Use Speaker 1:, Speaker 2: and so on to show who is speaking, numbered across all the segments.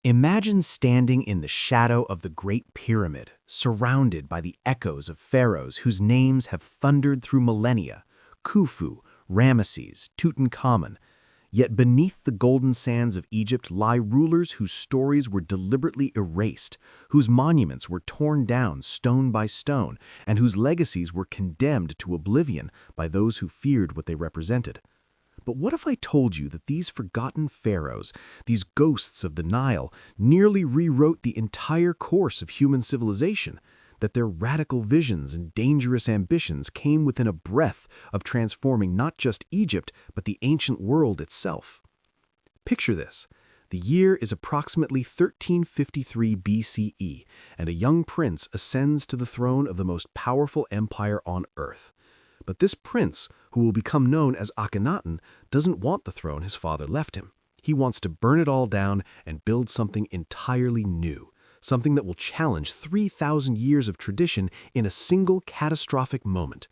Speaker 1: Imagine standing in the shadow of the Great Pyramid, surrounded by the echoes of pharaohs whose names have thundered through millennia: Khufu, Ramesses, Tutankhamun. Yet beneath the golden sands of Egypt lie rulers whose stories were deliberately erased, whose monuments were torn down stone by stone, and whose legacies were condemned to oblivion by those who feared what they represented. But what if I told you that these forgotten pharaohs, these ghosts of the Nile, nearly rewrote the entire course of human civilization, that their radical visions and dangerous ambitions came within a breath of transforming not just Egypt, but the ancient world itself? Picture this. The year is approximately 1353 BCE, and a young prince ascends to the throne of the most powerful empire on earth. But this prince, who will become known as Akhenaten, doesn't want the throne his father left him. He wants to burn it all down and build something entirely new, something that will challenge 3,000 years of tradition in a single catastrophic moment.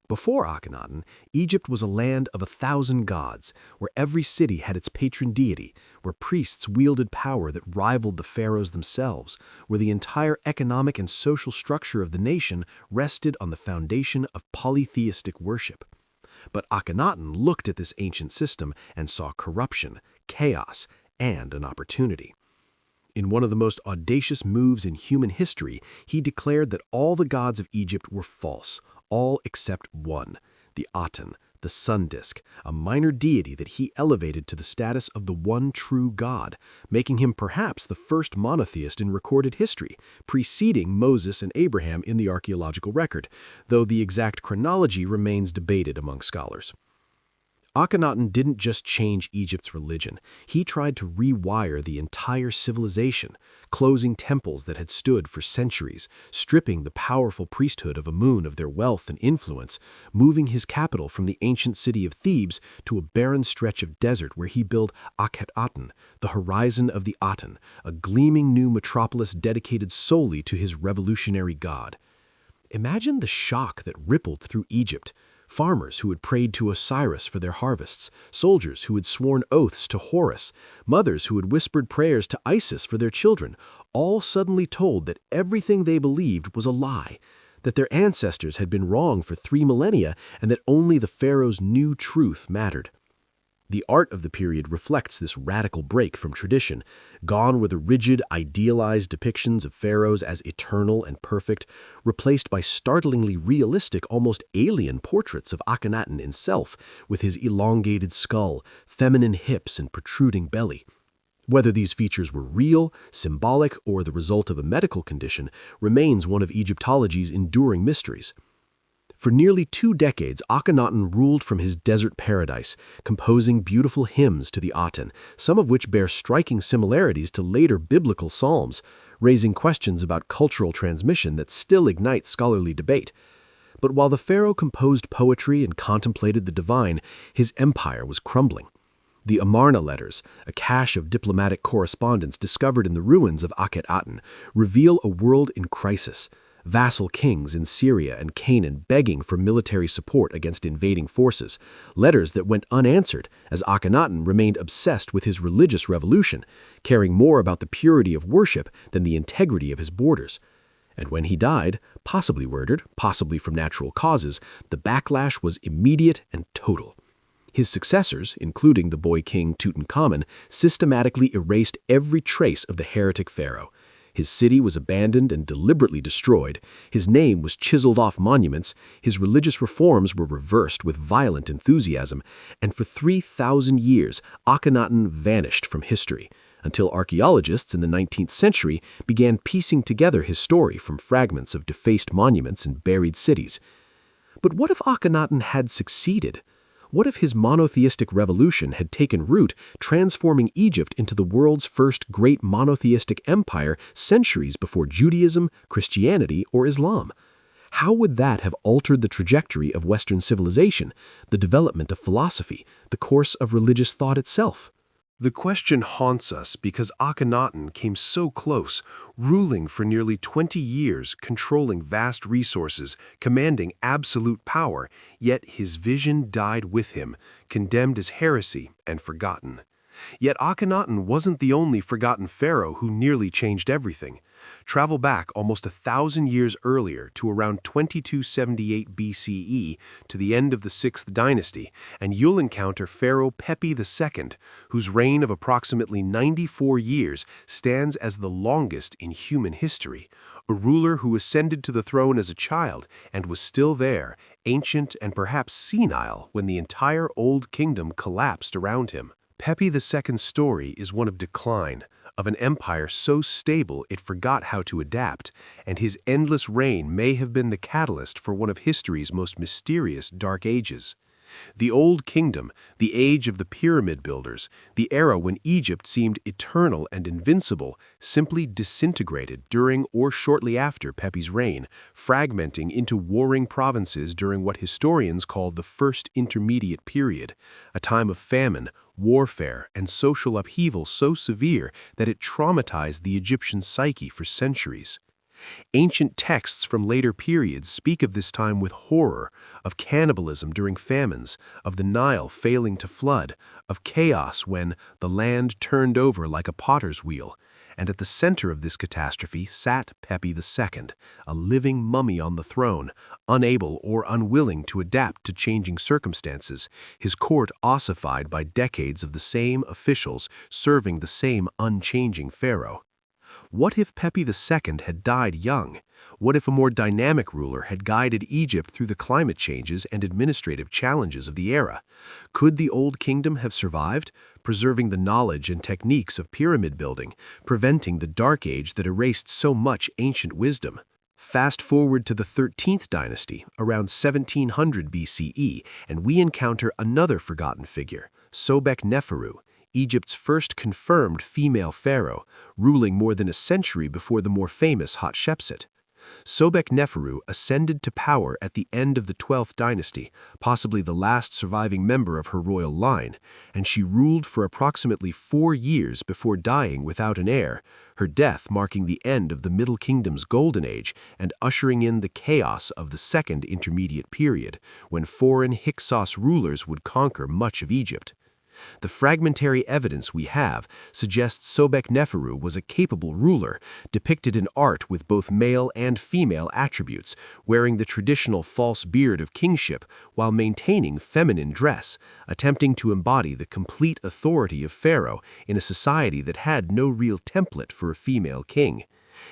Speaker 1: Before Akhenaten, Egypt was a land of 1,000 gods, where every city had its patron deity, where priests wielded power that rivaled the pharaohs themselves, where the entire economic and social structure of the nation rested on the foundation of polytheistic worship. But Akhenaten looked at this ancient system and saw corruption, chaos, and an opportunity. In one of the most audacious moves in human history, he declared that all the gods of Egypt were false, all except one, the Aten, the sun disk, a minor deity that he elevated to the status of the one true God, making him perhaps the first monotheist in recorded history, preceding Moses and Abraham in the archaeological record, though the exact chronology remains debated among scholars. Akhenaten didn't just change Egypt's religion, he tried to rewire the entire civilization, closing temples that had stood for centuries, stripping the powerful priesthood of Amun of their wealth and influence, moving his capital from the ancient city of Thebes to a barren stretch of desert where he built Akhenaten, the horizon of the Aten, a gleaming new metropolis dedicated solely to his revolutionary god. Imagine the shock that rippled through Egypt. Farmers who had prayed to Osiris for their harvests, soldiers who had sworn oaths to Horus, mothers who had whispered prayers to Isis for their children, all suddenly told that everything they believed was a lie, that their ancestors had been wrong for 3 millennia, and that only the pharaohs' new truth mattered. The art of the period reflects this radical break from tradition. Gone were the rigid, idealized depictions of pharaohs as eternal and perfect, replaced by startlingly realistic, almost alien portraits of Akhenaten himself, with his elongated skull, feminine hips, and protruding belly. Whether these features were real, symbolic, or the result of a medical condition remains one of Egyptology's enduring mysteries. For nearly 2 decades, Akhenaten ruled from his desert paradise, composing beautiful hymns to the Aten, some of which bear striking similarities to later biblical psalms, raising questions about cultural transmission that still ignite scholarly debate. But while the pharaoh composed poetry and contemplated the divine, his empire was crumbling. The Amarna letters, a cache of diplomatic correspondence discovered in the ruins of Akhenaten, reveal a world in crisis. Vassal kings in Syria and Canaan begging for military support against invading forces, letters that went unanswered as Akhenaten remained obsessed with his religious revolution, caring more about the purity of worship than the integrity of his borders. And when he died, possibly murdered, possibly from natural causes, the backlash was immediate and total. His successors, including the boy king Tutankhamun, systematically erased every trace of the heretic pharaoh. His city was abandoned and deliberately destroyed, his name was chiseled off monuments, his religious reforms were reversed with violent enthusiasm, and for 3,000 years Akhenaten vanished from history, until archaeologists in the 19th century began piecing together his story from fragments of defaced monuments and buried cities. But what if Akhenaten had succeeded? What if his monotheistic revolution had taken root, transforming Egypt into the world's first great monotheistic empire centuries before Judaism, Christianity, or Islam? How would that have altered the trajectory of Western civilization, the development of philosophy, the course of religious thought itself?
Speaker 2: The question haunts us because Akhenaten came so close, ruling for nearly 20 years, controlling vast resources, commanding absolute power, yet his vision died with him, condemned as heresy and forgotten. Yet Akhenaten wasn't the only forgotten pharaoh who nearly changed everything. Travel back almost 1,000 years earlier to around 2278 BCE to the end of the 6th dynasty, and you'll encounter Pharaoh Pepi II, whose reign of approximately 94 years stands as the longest in human history. A ruler who ascended to the throne as a child and was still there, ancient and perhaps senile, when the entire Old Kingdom collapsed around him. Pepi II's story is one of decline, of an empire so stable it forgot how to adapt, and his endless reign may have been the catalyst for one of history's most mysterious dark ages. The Old Kingdom, the age of the pyramid builders, the era when Egypt seemed eternal and invincible, simply disintegrated during or shortly after Pepi's reign, fragmenting into warring provinces during what historians call the First Intermediate Period, a time of famine, warfare, and social upheaval so severe that it traumatized the Egyptian psyche for centuries. Ancient texts from later periods speak of this time with horror, of cannibalism during famines, of the Nile failing to flood, of chaos when the land turned over like a potter's wheel. And at the center of this catastrophe sat Pepi II, a living mummy on the throne, unable or unwilling to adapt to changing circumstances, his court ossified by decades of the same officials serving the same unchanging pharaoh. What if Pepi II had died young? What if a more dynamic ruler had guided Egypt through the climate changes and administrative challenges of the era? Could the Old Kingdom have survived, preserving the knowledge and techniques of pyramid building, preventing the Dark Age that erased so much ancient wisdom? Fast forward to the 13th dynasty, around 1700 BCE, and we encounter another forgotten figure, Sobek-Neferu, Egypt's first confirmed female pharaoh, ruling more than a century before the more famous Hatshepsut. Sobek-Neferu ascended to power at the end of the 12th dynasty, possibly the last surviving member of her royal line, and she ruled for approximately 4 years before dying without an heir, her death marking the end of the Middle Kingdom's golden age and ushering in the chaos of the Second Intermediate Period, when foreign Hyksos rulers would conquer much of Egypt. The fragmentary evidence we have suggests Sobek-Neferu was a capable ruler, depicted in art with both male and female attributes, wearing the traditional false beard of kingship while maintaining feminine dress, attempting to embody the complete authority of pharaoh in a society that had no real template for a female king.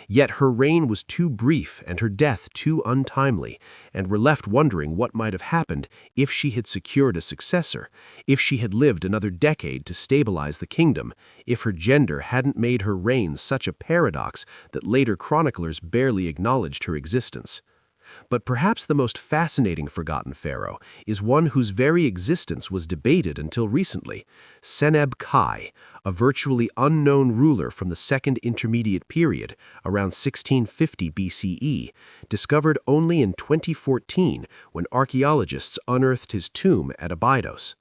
Speaker 2: Yet her reign was too brief and her death too untimely, and we're left wondering what might have happened if she had secured a successor, if she had lived another decade to stabilize the kingdom, if her gender hadn't made her reign such a paradox that later chroniclers barely acknowledged her existence. But perhaps the most fascinating forgotten pharaoh is one whose very existence was debated until recently, Seneb-Kai, a virtually unknown ruler from the Second Intermediate Period, around 1650 BCE, discovered only in 2014 when archaeologists unearthed his tomb at Abydos.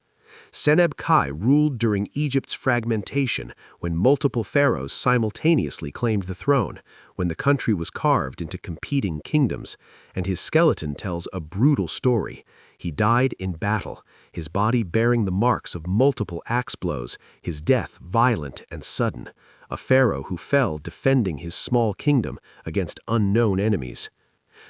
Speaker 2: Seneb-Kai ruled during Egypt's fragmentation, when multiple pharaohs simultaneously claimed the throne, when the country was carved into competing kingdoms, and his skeleton tells a brutal story. He died in battle, his body bearing the marks of multiple axe blows, his death violent and sudden, a pharaoh who fell defending his small kingdom against unknown enemies.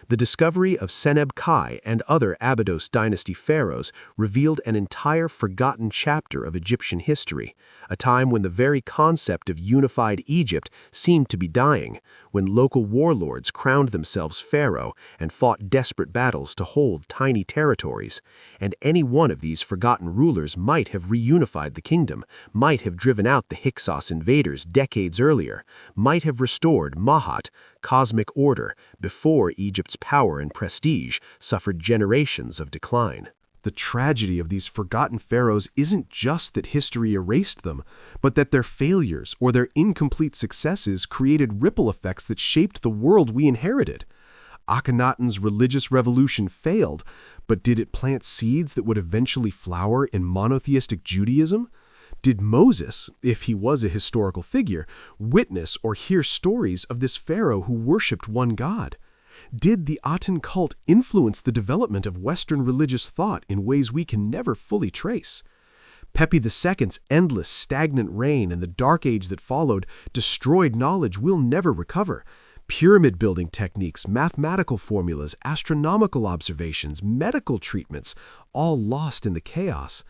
Speaker 2: The discovery of Seneb-Kai and other Abydos dynasty pharaohs revealed an entire forgotten chapter of Egyptian history, a time when the very concept of unified Egypt seemed to be dying, when local warlords crowned themselves pharaoh and fought desperate battles to hold tiny territories, and any one of these forgotten rulers might have reunified the kingdom, might have driven out the Hyksos invaders decades earlier, might have restored Mahat, cosmic order, before Egypt's power and prestige suffered generations of decline.
Speaker 3: The tragedy of these forgotten pharaohs isn't just that history erased them, but that their failures or their incomplete successes created ripple effects that shaped the world we inherited. Akhenaten's religious revolution failed, but did it plant seeds that would eventually flower in monotheistic Judaism? Did Moses, if he was a historical figure, witness or hear stories of this pharaoh who worshipped one god? Did the Aten cult influence the development of Western religious thought in ways we can never fully trace? Pepi II's endless, stagnant reign and the dark age that followed destroyed knowledge we'll never recover. Pyramid-building techniques, mathematical formulas, astronomical observations, medical treatments, all lost in the chaos.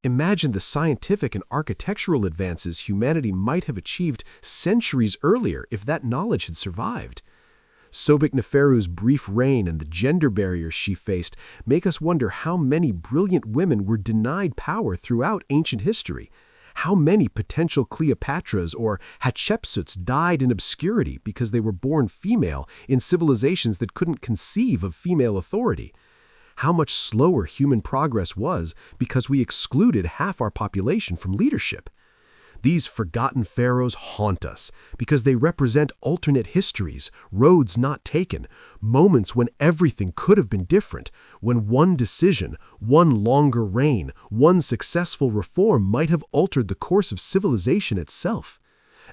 Speaker 3: Imagine the scientific and architectural advances humanity might have achieved centuries earlier if that knowledge had survived. Sobekneferu's brief reign and the gender barriers she faced make us wonder how many brilliant women were denied power throughout ancient history. How many potential Cleopatras or Hatshepsuts died in obscurity because they were born female in civilizations that couldn't conceive of female authority? How much slower human progress was because we excluded half our population from leadership? These forgotten pharaohs haunt us because they represent alternate histories, roads not taken, moments when everything could have been different, when one decision, one longer reign, one successful reform might have altered the course of civilization itself.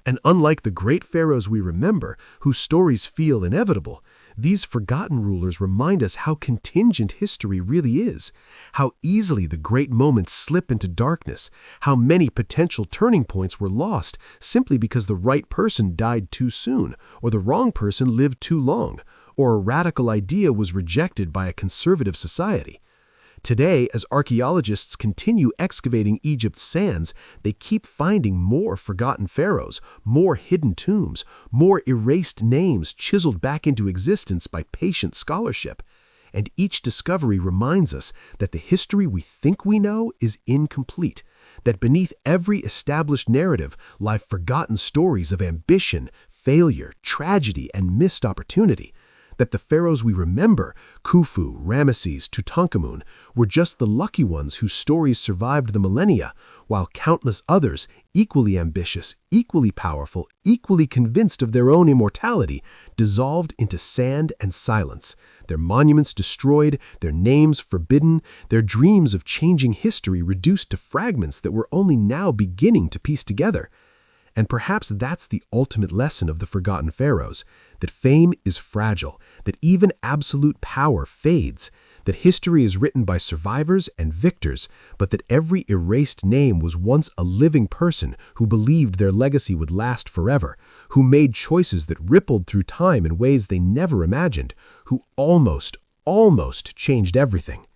Speaker 3: And unlike the great pharaohs we remember, whose stories feel inevitable, these forgotten rulers remind us how contingent history really is, how easily the great moments slip into darkness, how many potential turning points were lost simply because the right person died too soon, or the wrong person lived too long, or a radical idea was rejected by a conservative society. Today, as archaeologists continue excavating Egypt's sands, they keep finding more forgotten pharaohs, more hidden tombs, more erased names chiseled back into existence by patient scholarship. And each discovery reminds us that the history we think we know is incomplete, that beneath every established narrative lie forgotten stories of ambition, failure, tragedy, and missed opportunity. That the pharaohs we remember, Khufu, Ramesses, Tutankhamun, were just the lucky ones whose stories survived the millennia, while countless others, equally ambitious, equally powerful, equally convinced of their own immortality, dissolved into sand and silence, their monuments destroyed, their names forbidden, their dreams of changing history reduced to fragments that we're only now beginning to piece together. And perhaps that's the ultimate lesson of the forgotten pharaohs, that fame is fragile, that even absolute power fades, that history is written by survivors and victors, but that every erased name was once a living person who believed their legacy would last forever, who made choices that rippled through time in ways they never imagined, who almost changed everything.